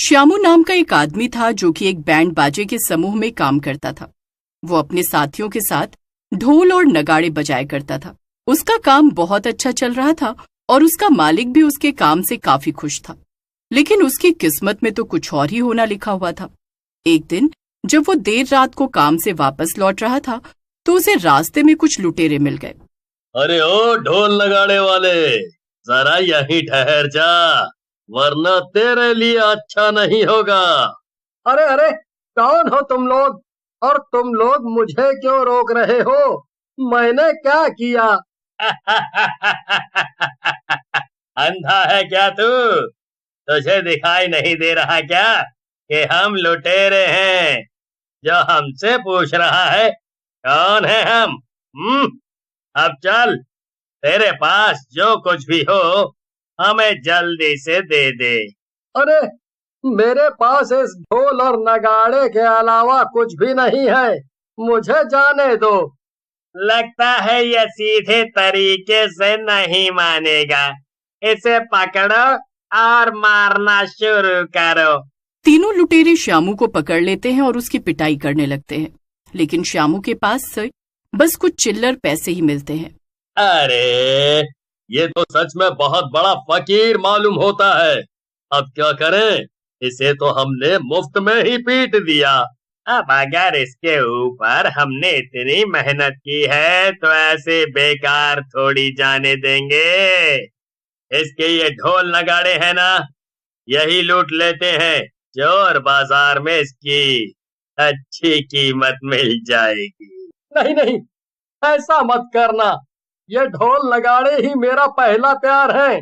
श्यामू नाम का एक आदमी था जो कि एक बैंड बाजे के समूह में काम करता था। वो अपने साथियों के साथ ढोल और नगाड़े बजाया करता था। उसका काम बहुत अच्छा चल रहा था और उसका मालिक भी उसके काम से काफी खुश था। लेकिन उसकी किस्मत में तो कुछ और ही होना लिखा हुआ था। एक दिन जब वो देर रात को काम से वापस लौट रहा था तो उसे रास्ते में कुछ लुटेरे मिल गए। अरे ओ ढोल नगाड़े वाले, जरा यहीं ठहर जा, वरना तेरे लिए अच्छा नहीं होगा। अरे अरे, कौन हो तुम लोग और तुम लोग मुझे क्यों रोक रहे हो? मैंने क्या किया? अंधा है क्या तू? तुझे दिखाई नहीं दे रहा क्या कि हम लुटेरे हैं? जो हमसे पूछ रहा है कौन है हम? अब चल, तेरे पास जो कुछ भी हो हमें जल्दी से दे दे। अरे, मेरे पास इस ढोल और नगाड़े के अलावा कुछ भी नहीं है, मुझे जाने दो। लगता है यह सीधे तरीके से नहीं मानेगा। इसे पकड़ो और मारना शुरू करो। तीनों लुटेरे श्यामू को पकड़ लेते हैं और उसकी पिटाई करने लगते हैं। लेकिन श्यामू के पास से बस कुछ चिल्लर पैसे ही मिलते हैं। अरे, ये तो सच में बहुत बड़ा फकीर मालूम होता है। अब क्या करें? इसे तो हमने मुफ्त में ही पीट दिया। अब अगर इसके ऊपर हमने इतनी मेहनत की है तो ऐसे बेकार थोड़ी जाने देंगे। इसके ये ढोल नगाड़े हैं ना, यही लूट लेते हैं। चोर बाजार में इसकी अच्छी कीमत मिल जाएगी। नहीं नहीं, ऐसा मत करना। ये ढोल नगाड़े ही मेरा पहला प्यार है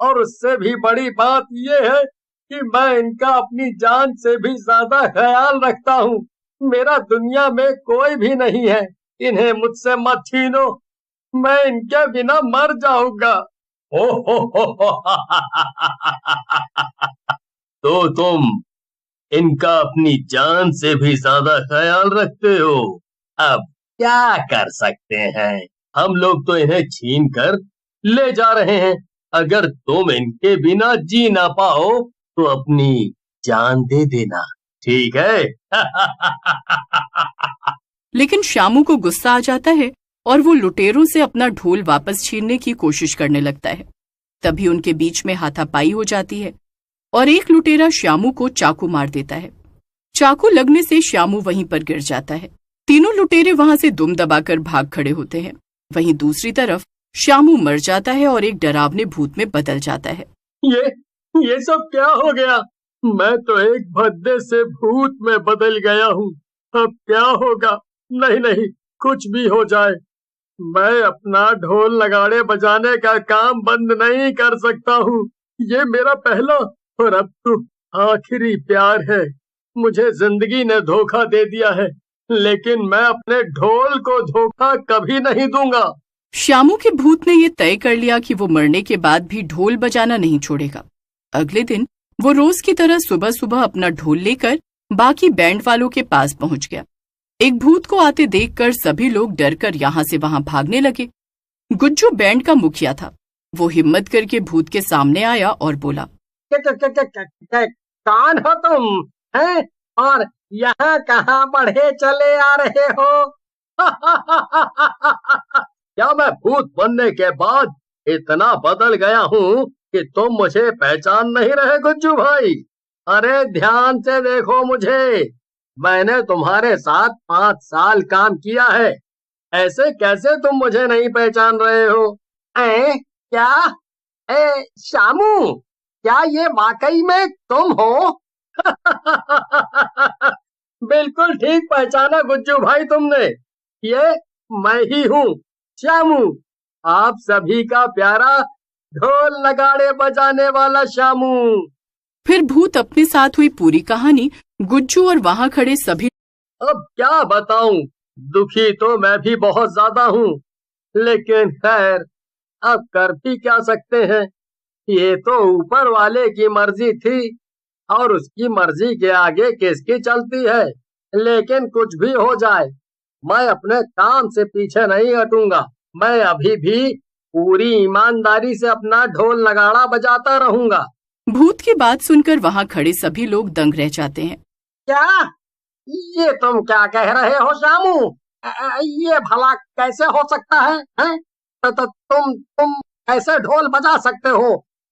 और उससे भी बड़ी बात ये है कि मैं इनका अपनी जान से भी ज्यादा ख्याल रखता हूँ। मेरा दुनिया में कोई भी नहीं है, इन्हें मुझसे मत छीनो, मैं इनके बिना मर जाऊंगा। तो तुम इनका अपनी जान से भी ज्यादा ख्याल रखते हो? अब क्या कर सकते हैं? हम लोग तो इन्हें छीन कर ले जा रहे हैं। अगर तुम इनके बिना जी ना पाओ तो अपनी जान दे देना, ठीक है? लेकिन श्यामू को गुस्सा आ जाता है और वो लुटेरों से अपना ढोल वापस छीनने की कोशिश करने लगता है। तभी उनके बीच में हाथापाई हो जाती है और एक लुटेरा श्यामू को चाकू मार देता है। चाकू लगने से श्यामू वहीं पर गिर जाता है। तीनों लुटेरे वहां से दुम दबाकर भाग खड़े होते हैं। वहीं दूसरी तरफ श्यामू मर जाता है और एक डरावने भूत में बदल जाता है। ये सब क्या हो गया? मैं तो एक भद्दे से भूत में बदल गया हूँ। अब क्या होगा? नहीं नहीं, कुछ भी हो जाए, मैं अपना ढोल नगाड़े बजाने का काम बंद नहीं कर सकता हूँ। ये मेरा पहला और अब तो आखिरी प्यार है। मुझे जिंदगी ने धोखा दे दिया है, लेकिन मैं अपने ढोल को धोखा कभी नहीं दूंगा। श्यामू के भूत ने ये तय कर लिया कि वो मरने के बाद भी ढोल बजाना नहीं छोड़ेगा। अगले दिन वो रोज की तरह सुबह सुबह अपना ढोल लेकर बाकी बैंड वालों के पास पहुंच गया। एक भूत को आते देखकर सभी लोग डरकर यहाँ से वहां भागने लगे। गुज्जू बैंड का मुखिया था। वो हिम्मत करके भूत के सामने आया और बोला, कौन हो तुम हैं और यहाँ कहाँ बढ़े चले आ रहे हो? क्या मैं भूत बनने के बाद इतना बदल गया हूँ कि तुम मुझे पहचान नहीं रहे गुज्जू भाई? अरे ध्यान से देखो मुझे, मैंने तुम्हारे साथ 5 साल काम किया है, ऐसे कैसे तुम मुझे नहीं पहचान रहे हो? क्या? श्यामू, क्या ये वाकई में तुम हो? बिल्कुल ठीक पहचाना गुज्जू भाई तुमने, ये मैं ही हूँ, श्यामू, आप सभी का प्यारा ढोल नगाड़े बजाने वाला श्यामू। फिर भूत अपने साथ हुई पूरी कहानी गुज्जू और वहां खड़े सभी। अब क्या बताऊं, दुखी तो मैं भी बहुत ज्यादा हूँ, लेकिन खैर अब कर भी क्या सकते हैं। ये तो ऊपर वाले की मर्जी थी और उसकी मर्जी के आगे किसकी चलती है। लेकिन कुछ भी हो जाए, मैं अपने काम से पीछे नहीं हटूंगा। मैं अभी भी पूरी ईमानदारी से अपना ढोल नगाड़ा बजाता रहूंगा। भूत की बात सुनकर वहां खड़े सभी लोग दंग रह जाते हैं। क्या ये तुम क्या कह रहे हो श्यामू? ये भला कैसे हो सकता है, हैं? तो तुम कैसे ढोल बजा सकते हो?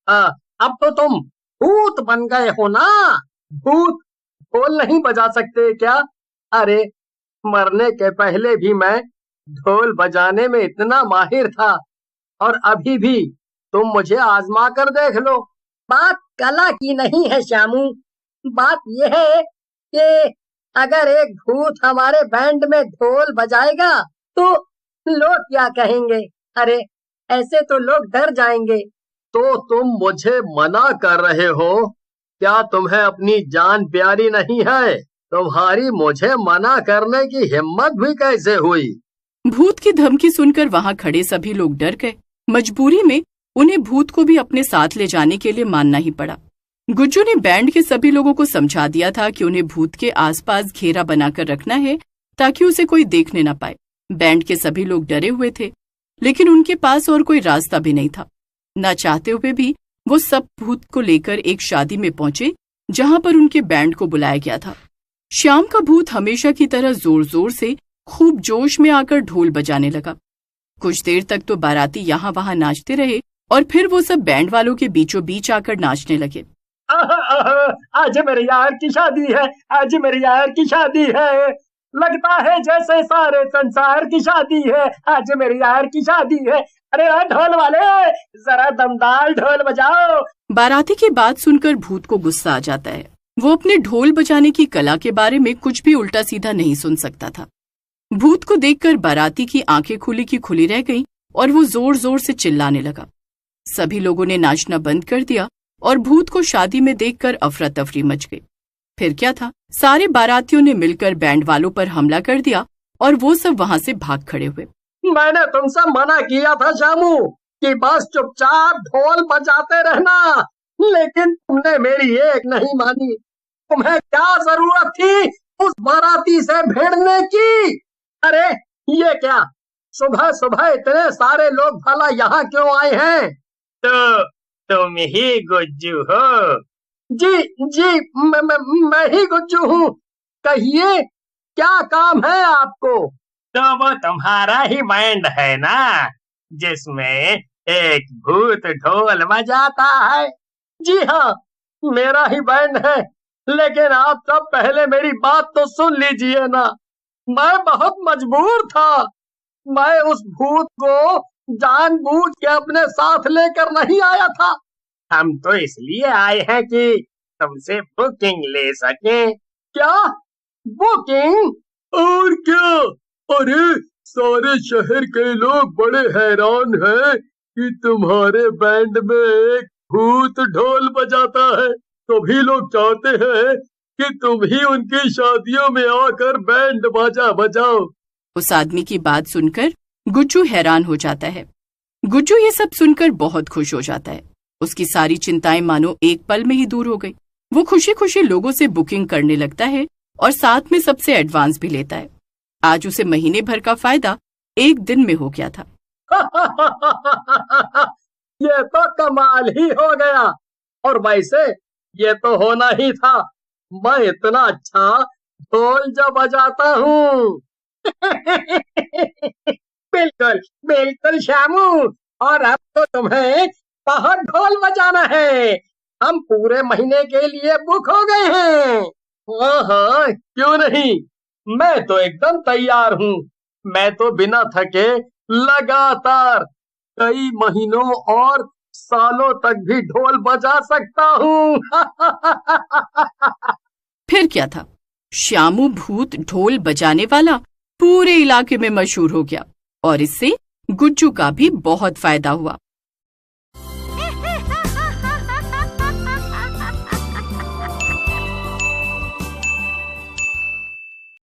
अब तो तुम भूत बन गए हो ना। भूत ढोल नहीं बजा सकते क्या? अरे मरने के पहले भी मैं ढोल बजाने में इतना माहिर था, और अभी भी तुम मुझे आजमा कर देख लो। बात कला की नहीं है श्यामू, बात यह है कि अगर एक भूत हमारे बैंड में ढोल बजाएगा तो लोग क्या कहेंगे? अरे ऐसे तो लोग डर जाएंगे। तो तुम मुझे मना कर रहे हो? क्या तुम्हें अपनी जान प्यारी नहीं है? तुम्हारी मुझे मना करने की हिम्मत भी कैसे हुई? भूत की धमकी सुनकर वहां खड़े सभी लोग डर गए। मजबूरी में उन्हें भूत को भी अपने साथ ले जाने के लिए मानना ही पड़ा। गुज्जू ने बैंड के सभी लोगों को समझा दिया था कि उन्हें भूत के आसपास घेरा बनाकर रखना है ताकि उसे कोई देखने न पाए। बैंड के सभी लोग डरे हुए थे, लेकिन उनके पास और कोई रास्ता भी नहीं था। न चाहते हुए भी वो सब भूत को लेकर एक शादी में पहुंचे जहां पर उनके बैंड को बुलाया गया था। श्याम का भूत हमेशा की तरह जोर जोर से खूब जोश में आकर ढोल बजाने लगा। कुछ देर तक तो बाराती यहाँ वहां नाचते रहे और फिर वो सब बैंड वालों के बीचों बीच आकर नाचने लगे। आज मेरे यार की शादी है, आज मेरे यार की शादी है, लगता है जैसे सारे संसार की शादी है, आज मेरे यार की शादी है। अरे ढोल वाले जरा दमदार ढोल बजाओ। बाराती की बात सुनकर भूत को गुस्सा आ जाता है। वो अपने ढोल बजाने की कला के बारे में कुछ भी उल्टा सीधा नहीं सुन सकता था। भूत को देखकर बाराती की आंखें खुली की खुली रह गईं और वो जोर जोर से चिल्लाने लगा। सभी लोगों ने नाचना बंद कर दिया और भूत को शादी में देखकर अफरा तफरी मच गई। फिर क्या था, सारे बारातियों ने मिलकर बैंड वालों पर हमला कर दिया और वो सब वहां से भाग खड़े हुए। मैंने तुमसे मना किया था श्यामू कि बस चुपचाप ढोल बजाते रहना, लेकिन तुमने मेरी एक नहीं मानी। तुम्हें क्या जरूरत थी उस बाराती से भिड़ने की? अरे ये क्या, सुबह सुबह इतने सारे लोग भला यहाँ क्यों आए हैं? तो तुम ही गुज्जू हो? जी मैं ही गुज्जू हूँ। कहिए क्या काम है आपको? तो वो तुम्हारा ही बैंड है ना, जिसमें एक भूत ढोल बजाता है? जी हाँ, मेरा ही बैंड है, लेकिन आप सब पहले मेरी बात तो सुन लीजिए ना। मैं बहुत मजबूर था। मैं उस भूत को जानबूझ के अपने साथ लेकर नहीं आया था। हम तो इसलिए आए हैं कि तुमसे बुकिंग ले सकें। क्या बुकिंग? और क्या? अरे सारे शहर के लोग बड़े हैरान हैं कि तुम्हारे बैंड में एक भूत ढोल बजाता है। सभी लोग चाहते हैं कि तुम ही उनकी शादियों में आकर बैंड बाजा बजाओ। उस आदमी की बात सुनकर गुज्जू हैरान हो जाता है। गुज्जू ये सब सुनकर बहुत खुश हो जाता है। उसकी सारी चिंताएं मानो एक पल में ही दूर हो गई। वो खुशी खुशी लोगों से बुकिंग करने लगता है और साथ में सबसे एडवांस भी लेता है। आज उसे महीने भर का फायदा एक दिन में हो गया था। ये तो कमाल ही हो गया। और वैसे ये तो होना ही था, मैं इतना अच्छा ढोल जो बजाता हूँ। बिल्कुल बिल्कुल श्यामू, और अब तो तुम्हें बहुत ढोल बजाना है। हम पूरे महीने के लिए बुक हो गए हैं। हाँ, क्यों नहीं, मैं तो एकदम तैयार हूँ। मैं तो बिना थके लगातार कई महीनों और सालों तक भी ढोल बजा सकता हूँ। फिर क्या था, श्यामू भूत ढोल बजाने वाला पूरे इलाके में मशहूर हो गया और इससे गुज्जू का भी बहुत फायदा हुआ।